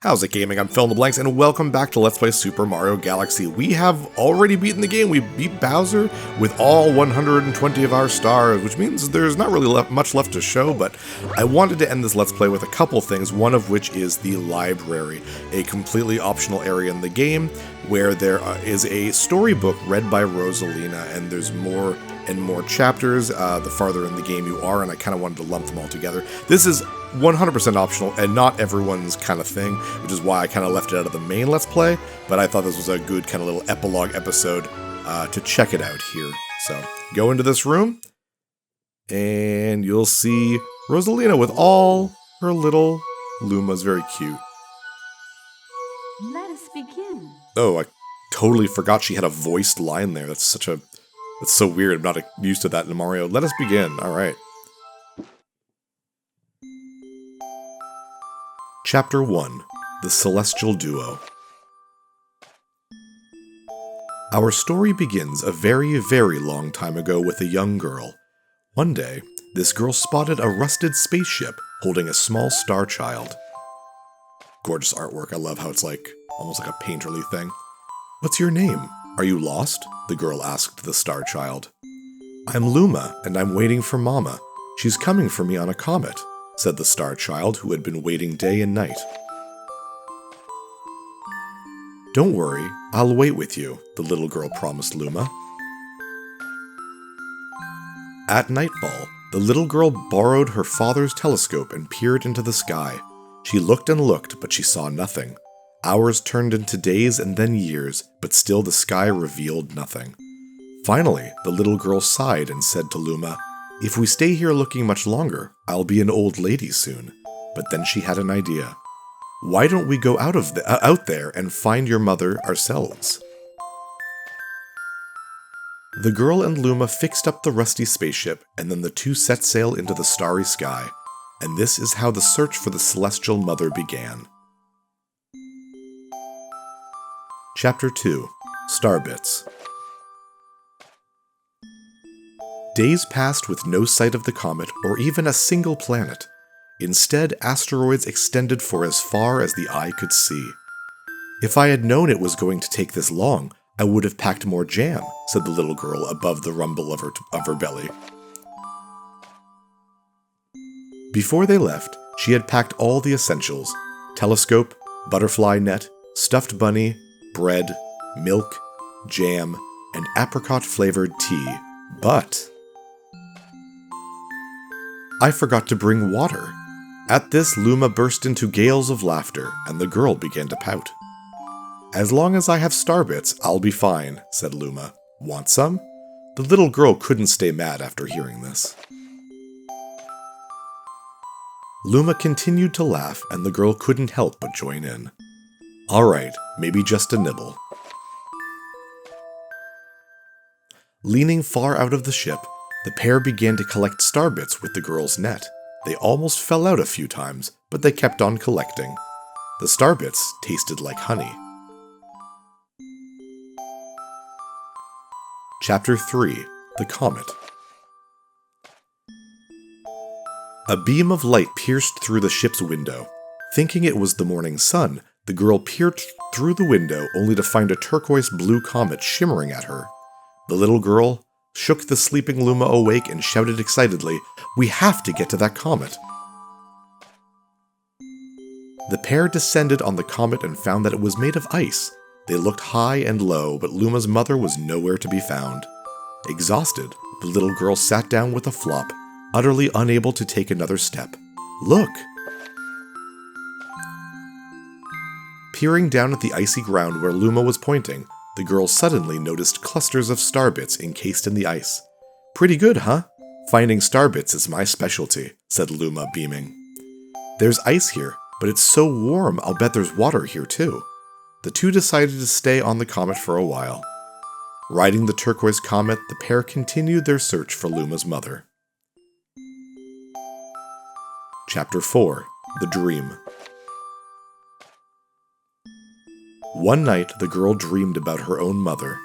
How's it gaming? I'm Phil in the Blanks, and welcome back to Let's Play Super Mario Galaxy. We have already beaten the game. We beat Bowser with all 120 of our stars, which means there's not really much left to show, but I wanted to end this Let's Play with a couple things, one of which is the library, a completely optional area in the game where there is a storybook read by Rosalina, and there's more and more chapters the farther in the game you are, and I kind of wanted to lump them all together. This is 100% optional and not everyone's kind of thing, which is why I kind of left it out of the main Let's Play, but I thought this was a good kind of little epilogue episode to check it out here. So, go into this room, and you'll see Rosalina with all her little Lumas. Very cute. Let us begin. Oh, I totally forgot she had a voiced line there. That's so weird. I'm not used to that in Mario. Let us begin. Alright. Chapter 1. The Celestial Duo. Our story begins a very, very long time ago with a young girl. One day, this girl spotted a rusted spaceship holding a small star child. Gorgeous artwork. I love how it's like, almost like a painterly thing. "What's your name? Are you lost?" the girl asked the star child. "I'm Luma, and I'm waiting for Mama. She's coming for me on a comet," said the star child, who had been waiting day and night. "Don't worry, I'll wait with you," the little girl promised Luma. At nightfall, the little girl borrowed her father's telescope and peered into the sky. She looked and looked, but she saw nothing. Hours turned into days and then years, but still the sky revealed nothing. Finally, the little girl sighed and said to Luma, "If we stay here looking much longer, I'll be an old lady soon." But then she had an idea. "Why don't we go out there and find your mother ourselves?" The girl and Luma fixed up the rusty spaceship, and then the two set sail into the starry sky. And this is how the search for the celestial mother began. Chapter 2. Starbits. Days passed with no sight of the comet or even a single planet. Instead, asteroids extended for as far as the eye could see. "If I had known it was going to take this long, I would have packed more jam," said the little girl above the rumble of her belly. Before they left, she had packed all the essentials: telescope, butterfly net, stuffed bunny, bread, milk, jam, and apricot-flavored tea. But I forgot to bring water. At this, Luma burst into gales of laughter, and the girl began to pout. "As long as I have starbits, I'll be fine," said Luma. "Want some?" The little girl couldn't stay mad after hearing this. Luma continued to laugh, and the girl couldn't help but join in. "Alright, maybe just a nibble." Leaning far out of the ship, the pair began to collect starbits with the girl's net. They almost fell out a few times, but they kept on collecting. The starbits tasted like honey. Chapter 3. The Comet. A beam of light pierced through the ship's window. Thinking it was the morning sun, the girl peered through the window only to find a turquoise-blue comet shimmering at her. The little girl shook the sleeping Luma awake and shouted excitedly, "We have to get to that comet!" The pair descended on the comet and found that it was made of ice. They looked high and low, but Luma's mother was nowhere to be found. Exhausted, the little girl sat down with a flop, utterly unable to take another step. "Look!" Peering down at the icy ground where Luma was pointing, the girl suddenly noticed clusters of starbits encased in the ice. "Pretty good, huh? Finding starbits is my specialty," said Luma, beaming. "There's ice here, but it's so warm I'll bet there's water here too." The two decided to stay on the comet for a while. Riding the turquoise comet, the pair continued their search for Luma's mother. Chapter 4. The Dream. One night, the girl dreamed about her own mother.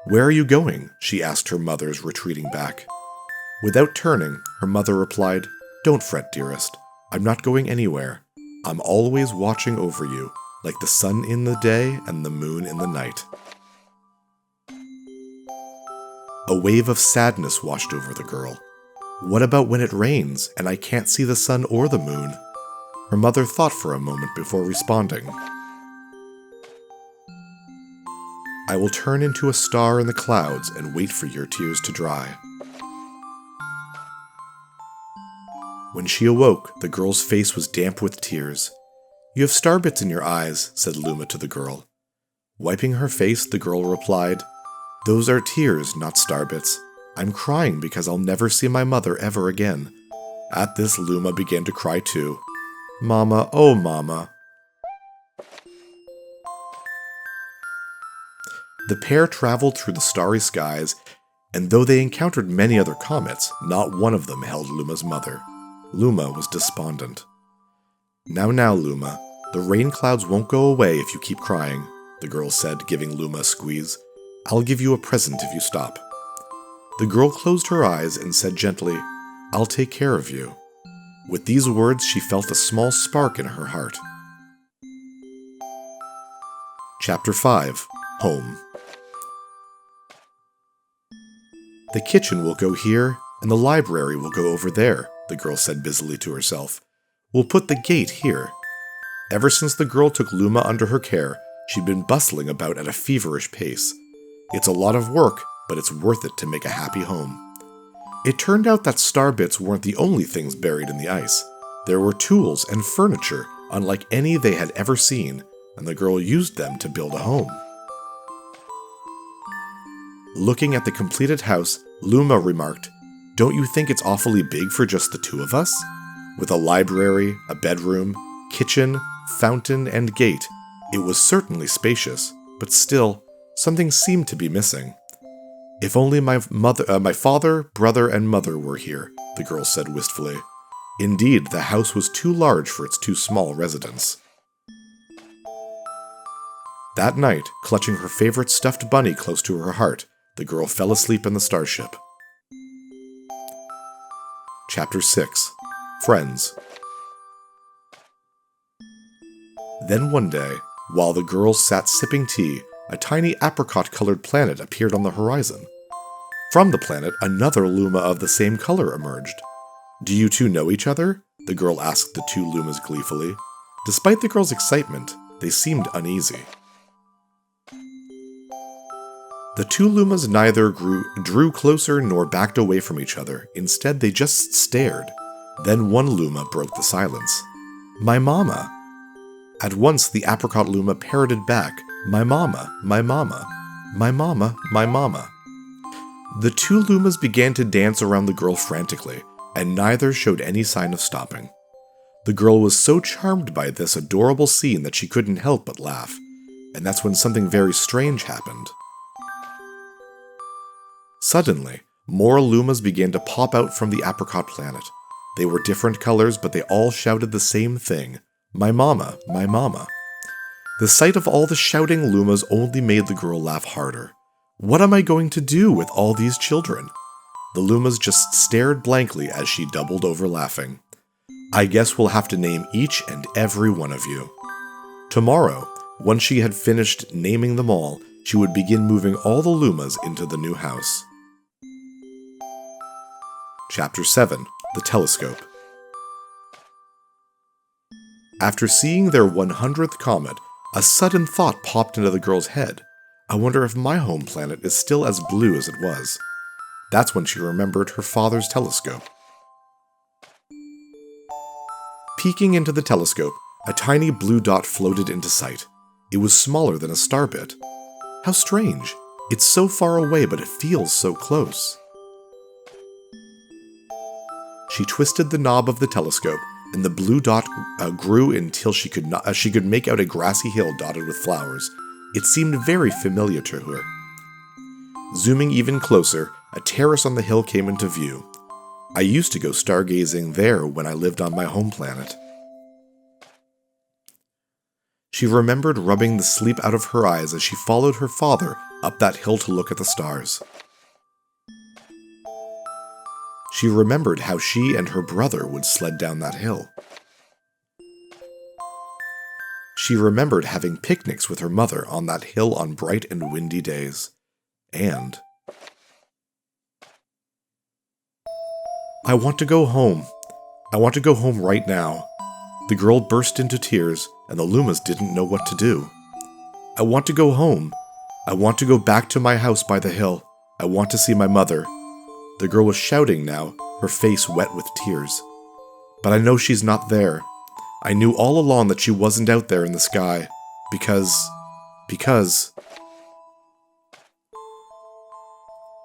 "Where are you going?" she asked her mother's retreating back. Without turning, her mother replied, "Don't fret, dearest. I'm not going anywhere." I'm always watching over you, like the sun in the day and the moon in the night. A wave of sadness washed over the girl. What about when it rains and I can't see the sun or the moon? Her mother thought for a moment before responding. I will turn into a star in the clouds and wait for your tears to dry. When she awoke, the girl's face was damp with tears. You have starbits in your eyes, said Luma to the girl. Wiping her face, the girl replied, Those are tears, not starbits. I'm crying because I'll never see my mother ever again. At this, Luma began to cry too. Mama, oh mama. The pair traveled through the starry skies, and though they encountered many other comets, not one of them held Luma's mother. Luma was despondent. Now, Luma, the rain clouds won't go away if you keep crying, the girl said, giving Luma a squeeze. I'll give you a present if you stop. The girl closed her eyes and said gently, I'll take care of you. With these words, she felt a small spark in her heart. Chapter 5. Home. The kitchen will go here, and the library will go over there, the girl said busily to herself. We'll put the gate here. Ever since the girl took Luma under her care, she'd been bustling about at a feverish pace. It's a lot of work, but it's worth it to make a happy home. It turned out that starbits weren't the only things buried in the ice. There were tools and furniture, unlike any they had ever seen, and the girl used them to build a home. Looking at the completed house, Luma remarked, Don't you think it's awfully big for just the two of us? With a library, a bedroom, kitchen, fountain, and gate, it was certainly spacious, but still, something seemed to be missing. If only my father, brother, and mother were here, the girl said wistfully. Indeed, the house was too large for its too small residence. That night, clutching her favorite stuffed bunny close to her heart, the girl fell asleep in the starship. Chapter 6. Friends. Then one day, while the girls sat sipping tea, a tiny apricot-colored planet appeared on the horizon. From the planet, another Luma of the same color emerged. Do you two know each other? The girl asked the two Lumas gleefully. Despite the girls' excitement, they seemed uneasy. The two Lumas neither drew closer nor backed away from each other. Instead, they just stared. Then one Luma broke the silence. My mama. At once, the apricot Luma parroted back, My mama, my mama, my mama, my mama. The two Lumas began to dance around the girl frantically, and neither showed any sign of stopping. The girl was so charmed by this adorable scene that she couldn't help but laugh, and that's when something very strange happened. Suddenly, more Lumas began to pop out from the apricot planet. They were different colors, but they all shouted the same thing, My mama, my mama. The sight of all the shouting Lumas only made the girl laugh harder. What am I going to do with all these children? The Lumas just stared blankly as she doubled over laughing. I guess we'll have to name each and every one of you. Tomorrow, once she had finished naming them all, she would begin moving all the Lumas into the new house. Chapter 7. The Telescope. After seeing their 100th comet, a sudden thought popped into the girl's head. I wonder if my home planet is still as blue as it was. That's when she remembered her father's telescope. Peeking into the telescope, a tiny blue dot floated into sight. It was smaller than a starbit. How strange. It's so far away, but it feels so close. She twisted the knob of the telescope, and the blue dot grew until she could make out a grassy hill dotted with flowers. It seemed very familiar to her. Zooming even closer, a terrace on the hill came into view. I used to go stargazing there when I lived on my home planet. She remembered rubbing the sleep out of her eyes as she followed her father up that hill to look at the stars. She remembered how she and her brother would sled down that hill. She remembered having picnics with her mother on that hill on bright and windy days. And... I want to go home. I want to go home right now. The girl burst into tears, and the Lumas didn't know what to do. I want to go home. I want to go back to my house by the hill. I want to see my mother. The girl was shouting now, her face wet with tears. But I know she's not there. I knew all along that she wasn't out there in the sky. Because...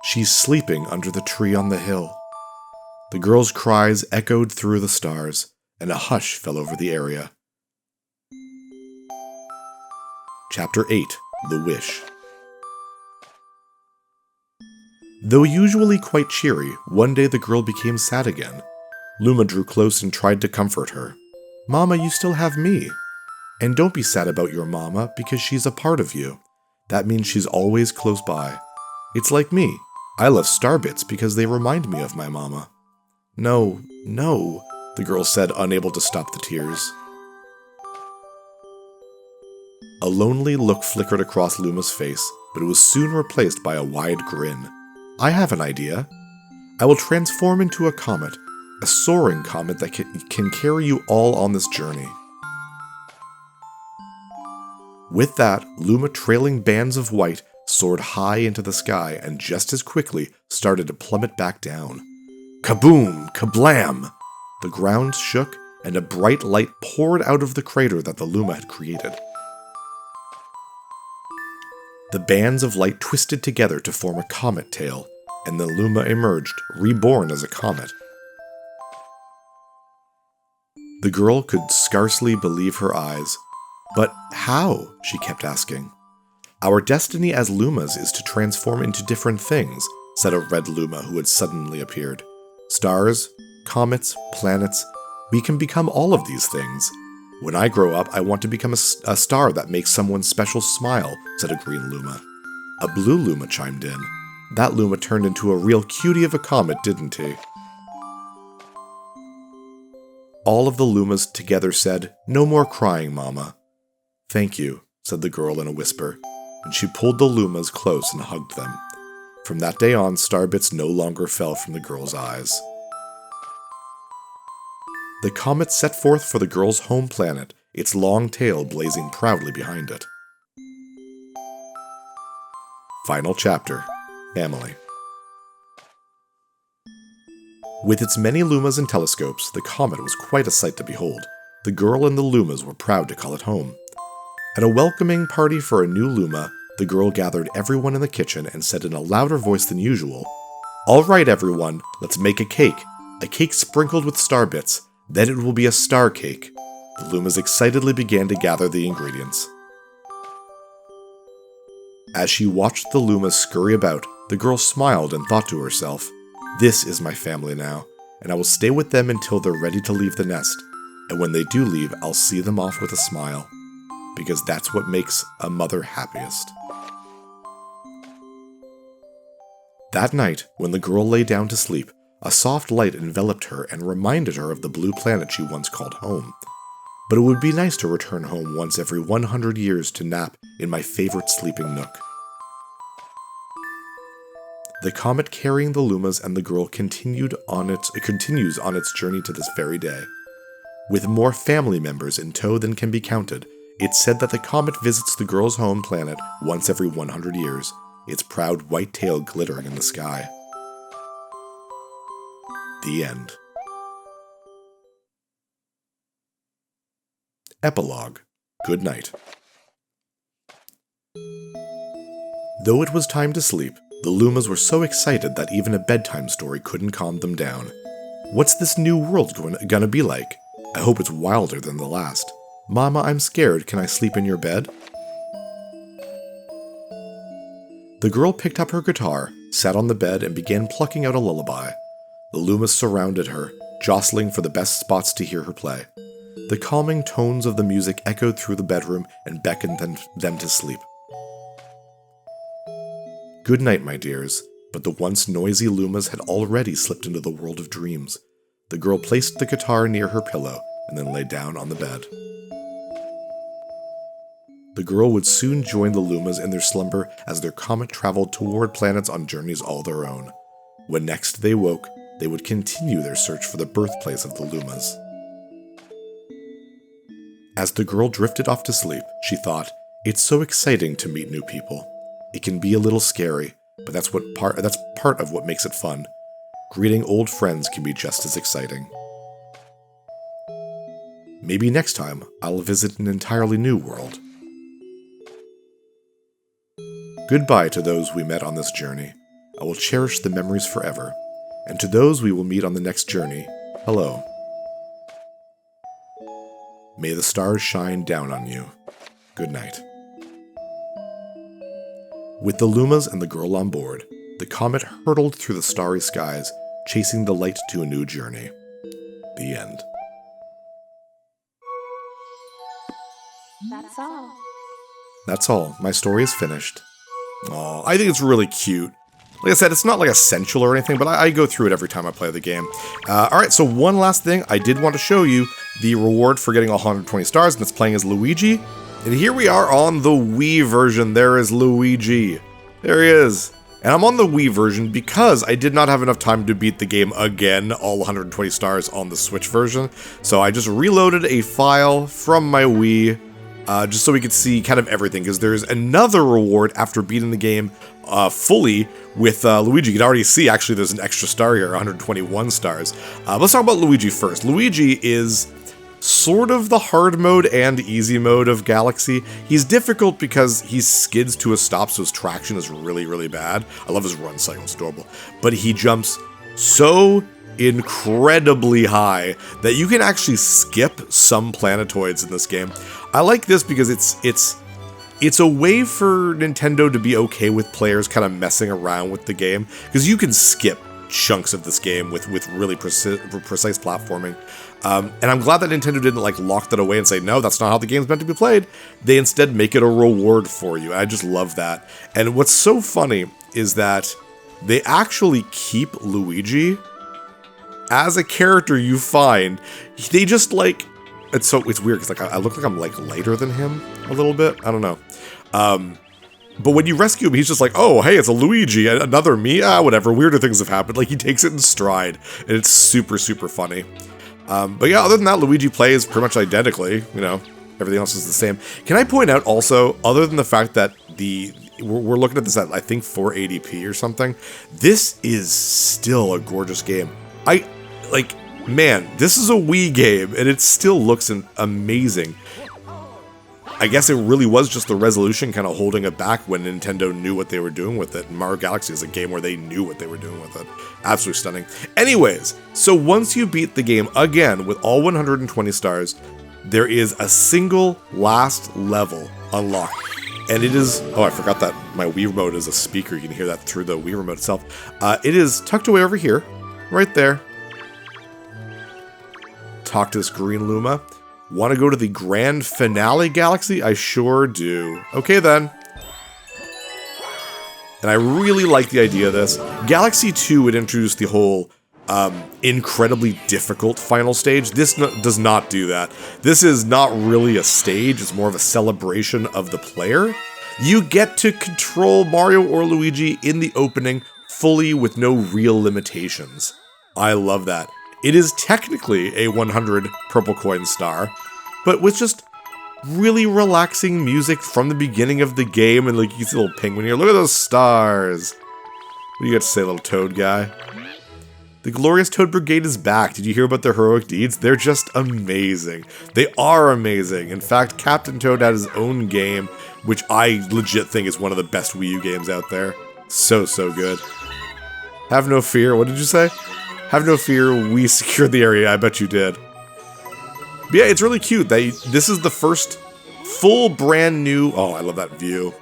She's sleeping under the tree on the hill. The girl's cries echoed through the stars, and a hush fell over the area. Chapter 8: The Wish. Though usually quite cheery, one day the girl became sad again. Luma drew close and tried to comfort her. "Mama, you still have me. And don't be sad about your mama, because she's a part of you. That means she's always close by. It's like me. I love Starbits because they remind me of my mama." "No, no," the girl said, unable to stop the tears. A lonely look flickered across Luma's face, but it was soon replaced by a wide grin. "I have an idea. I will transform into a comet, a soaring comet that can carry you all on this journey." With that, Luma, trailing bands of white, soared high into the sky and just as quickly started to plummet back down. Kaboom! Kablam! The ground shook, and a bright light poured out of the crater that the Luma had created. The bands of light twisted together to form a comet tail, and the Luma emerged, reborn as a comet. The girl could scarcely believe her eyes. "But how?" she kept asking. "Our destiny as Lumas is to transform into different things," said a red Luma who had suddenly appeared. "Stars, comets, planets, we can become all of these things. When I grow up, I want to become a star that makes someone special smile," said a green Luma. A blue Luma chimed in. That Luma turned into a real cutie of a comet, didn't he? All of the Lumas together said, "No more crying, Mama." "Thank you," said the girl in a whisper, and she pulled the Lumas close and hugged them. From that day on, Starbits no longer fell from the girl's eyes. The comet set forth for the girl's home planet, its long tail blazing proudly behind it. Final chapter: Family. With its many Lumas and telescopes, the comet was quite a sight to behold. The girl and the Lumas were proud to call it home. At a welcoming party for a new Luma, the girl gathered everyone in the kitchen and said in a louder voice than usual, "All right, everyone, let's make a cake sprinkled with star bits. Then it will be a star cake." The Lumas excitedly began to gather the ingredients. As she watched the Lumas scurry about, the girl smiled and thought to herself, "This is my family now, and I will stay with them until they're ready to leave the nest. And when they do leave, I'll see them off with a smile. Because that's what makes a mother happiest." That night, when the girl lay down to sleep, a soft light enveloped her and reminded her of the blue planet she once called home. But it would be nice to return home once every 100 years to nap in my favorite sleeping nook. The comet carrying the Lumas and the girl continues on its journey to this very day. With more family members in tow than can be counted, it's said that the comet visits the girl's home planet once every 100 years, its proud white tail glittering in the sky. The end. Epilogue. Good night. Though it was time to sleep, the Lumas were so excited that even a bedtime story couldn't calm them down. What's this new world gonna be like? I hope it's wilder than the last. Mama, I'm scared. Can I sleep in your bed? The girl picked up her guitar, sat on the bed, and began plucking out a lullaby. The Lumas surrounded her, jostling for the best spots to hear her play. The calming tones of the music echoed through the bedroom and beckoned them to sleep. Good night, my dears, but the once noisy Lumas had already slipped into the world of dreams. The girl placed the guitar near her pillow and then lay down on the bed. The girl would soon join the Lumas in their slumber as their comet traveled toward planets on journeys all their own. When next they woke, they would continue their search for the birthplace of the Lumas. As the girl drifted off to sleep, she thought, "It's so exciting to meet new people. It can be a little scary, but that's part of what makes it fun. Greeting old friends can be just as exciting. Maybe next time I'll visit an entirely new world." Goodbye to those we met on this journey. I will cherish the memories forever. And to those we will meet on the next journey, hello. May the stars shine down on you. Good night. With the Lumas and the girl on board, the comet hurtled through the starry skies, chasing the light to a new journey. The end. That's all. That's all. My story is finished. Aw, I think it's really cute. Like I said, it's not like essential or anything, but I go through it every time I play the game. Alright, so one last thing. I did want to show you the reward for getting 120 stars, and it's playing as Luigi. And here we are on the Wii version. There is Luigi. There he is. And I'm on the Wii version because I did not have enough time to beat the game again, all 120 stars on the Switch version. So I just reloaded a file from my Wii, just so we could see kind of everything, because there's another reward after beating the game fully with Luigi. You can already see, actually, there's an extra star here, 121 stars. Let's talk about Luigi first. Luigi is sort of the hard mode and easy mode of Galaxy. He's difficult because he skids to a stop, so his traction is really, really bad. I love his run cycle, it's adorable. But he jumps so incredibly high that you can actually skip some planetoids in this game. I like this because it's a way for Nintendo to be okay with players kind of messing around with the game, because you can skip chunks of this game with really precise platforming. And I'm glad that Nintendo didn't like lock that away and say, no, that's not how the game's meant to be played. They instead make it a reward for you. I just love that. And what's so funny is that they actually keep Luigi as a character you find. They just like, it's weird because like I look like I'm like lighter than him a little bit. I don't know. But when you rescue him, he's just like, oh, hey, it's a Luigi, another me, whatever, weirder things have happened. Like, he takes it in stride, and it's super, super funny. But yeah, other than that, Luigi plays pretty much identically, you know, everything else is the same. Can I point out also, other than the fact that we're looking at this at, I think, 480p or something, this is still a gorgeous game. Man, this is a Wii game, and it still looks amazing. I guess it really was just the resolution kind of holding it back when Nintendo knew what they were doing with it. Mario Galaxy is a game where they knew what they were doing with it. Absolutely stunning. Anyways, so once you beat the game again with all 120 stars, there is a single last level unlocked. And it is, oh, I forgot that my Wii remote is a speaker. You can hear that through the Wii remote itself. It is tucked away over here, right there. Talk to this green Luma. Want to go to the grand finale Galaxy? I sure do. Okay then. And I really like the idea of this. Galaxy 2 would introduce the whole incredibly difficult final stage. This does not do that. This is not really a stage. It's more of a celebration of the player. You get to control Mario or Luigi in the opening fully with no real limitations. I love that. It is technically a 100 purple coin star, but with just really relaxing music from the beginning of the game, and like you see a little penguin here. Look at those stars. What do you got to say, little toad guy? The glorious Toad Brigade is back. Did you hear about their heroic deeds? They're just amazing. They are amazing. In fact, Captain Toad had his own game, which I legit think is one of the best Wii U games out there. So good. Have no fear. What did you say? Have no fear, we secured the area. I bet you did. But yeah, it's really cute. This is the first full brand new, oh, I love that view.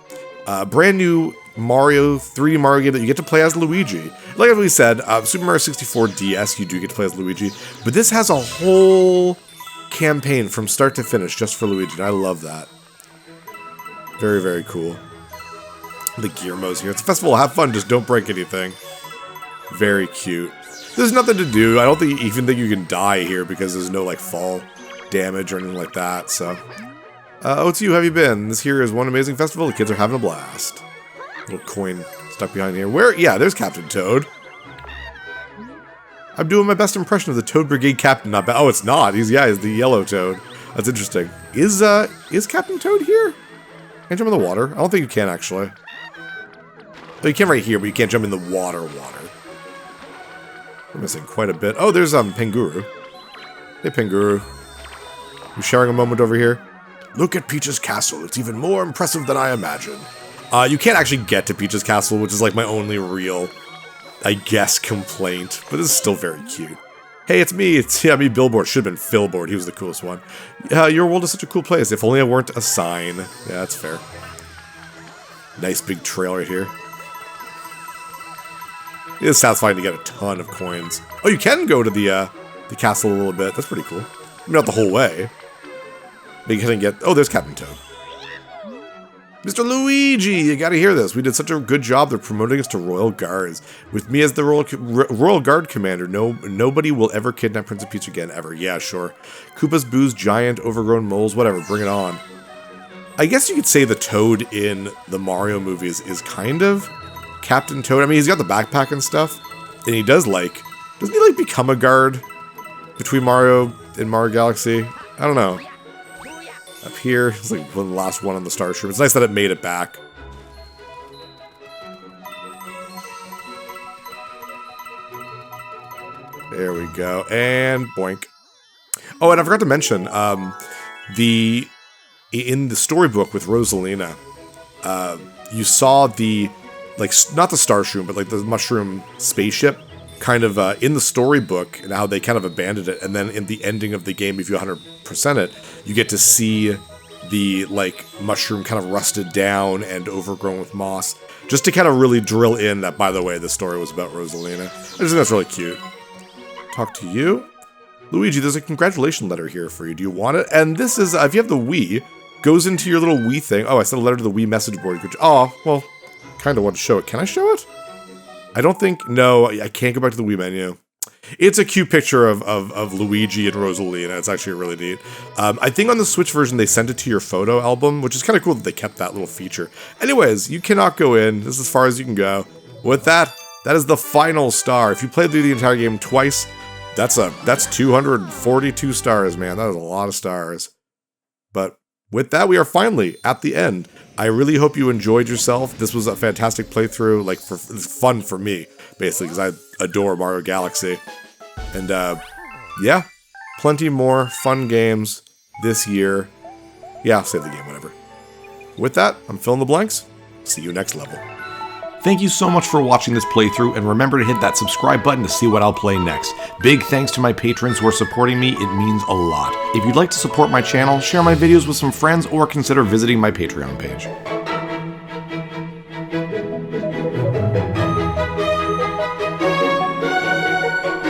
Brand new 3D Mario game that you get to play as Luigi. Like we said, Super Mario 64 DS, you do get to play as Luigi. But this has a whole campaign from start to finish just for Luigi, and I love that. Very, very cool. The Gearmos here. It's a festival. Have fun, just don't break anything. Very cute. There's nothing to do. I don't even think you can die here because there's no like fall damage or anything like that. So Oh, it's you. How have you been? This here is one amazing festival. The kids are having a blast. Little coin stuck behind here. Where? Yeah, there's Captain Toad. I'm doing my best impression of the Toad Brigade captain. Not bad. Oh, it's not. He's the yellow Toad. That's interesting. Is Captain Toad here? Can I jump in the water? I don't think you can, actually. Oh, you can right here, but you can't jump in the water. We're missing quite a bit. Oh, there's Penguru. Hey, Penguru. You sharing a moment over here? Look at Peach's castle. It's even more impressive than I imagined. You can't actually get to Peach's castle, which is like my only real, I guess, complaint. But it's still very cute. Hey, it's me. It's me, Billboard. Should have been Philboard. He was the coolest one. Your world is such a cool place. If only I weren't a sign. Yeah, that's fair. Nice big trail right here. It is satisfying to get a ton of coins. Oh, you can go to the castle a little bit. That's pretty cool. I mean, not the whole way. But you can get... Oh, there's Captain Toad. Mr. Luigi, you gotta hear this. We did such a good job. They're promoting us to Royal Guards. With me as the Royal Guard Commander, nobody will ever kidnap Princess Peach again, ever. Yeah, sure. Koopas, Boos, giant, overgrown moles, whatever. Bring it on. I guess you could say the Toad in the Mario movies is kind of Captain Toad. I mean, he's got the backpack and stuff. And he does like... Doesn't he like become a guard between Mario and Mario Galaxy? I don't know. Up here, it's like one of the last one on the Star Shroom. It's nice that it made it back. There we go. And boink. Oh, and I forgot to mention, in the storybook with Rosalina, you saw the, like, not the Star Shroom, but like the mushroom spaceship kind of in the storybook, and how they kind of abandoned it. And then in the ending of the game, if you 100% it, you get to see the, like, mushroom kind of rusted down and overgrown with moss. Just to kind of really drill in that, by the way, the story was about Rosalina. I just think that's really cute. Talk to you. Luigi, there's a congratulations letter here for you. Do you want it? And this is, if you have the Wii, goes into your little Wii thing. Oh, I sent a letter to the Wii message board. Which, oh, well, kind of want to show it. Can I show it? I don't think, no, I can't go back to the Wii menu. It's a cute picture of Luigi and Rosalina. It's actually really neat. I think on the Switch version, they sent it to your photo album, which is kind of cool that they kept that little feature. Anyways, you cannot go in. This is as far as you can go. With that, that is the final star. If you played through the entire game twice, that's 242 stars, man. That is a lot of stars. But with that, we are finally at the end. I really hope you enjoyed yourself. This was a fantastic playthrough, like, it's fun for me, basically, because I adore Mario Galaxy. And, yeah, plenty more fun games this year. Yeah, I'll save the game, whatever. With that, I'm filling the blanks. See you next level. Thank you so much for watching this playthrough, and remember to hit that subscribe button to see what I'll play next. Big thanks to my patrons who are supporting me, it means a lot. If you'd like to support my channel, share my videos with some friends, or consider visiting my Patreon page.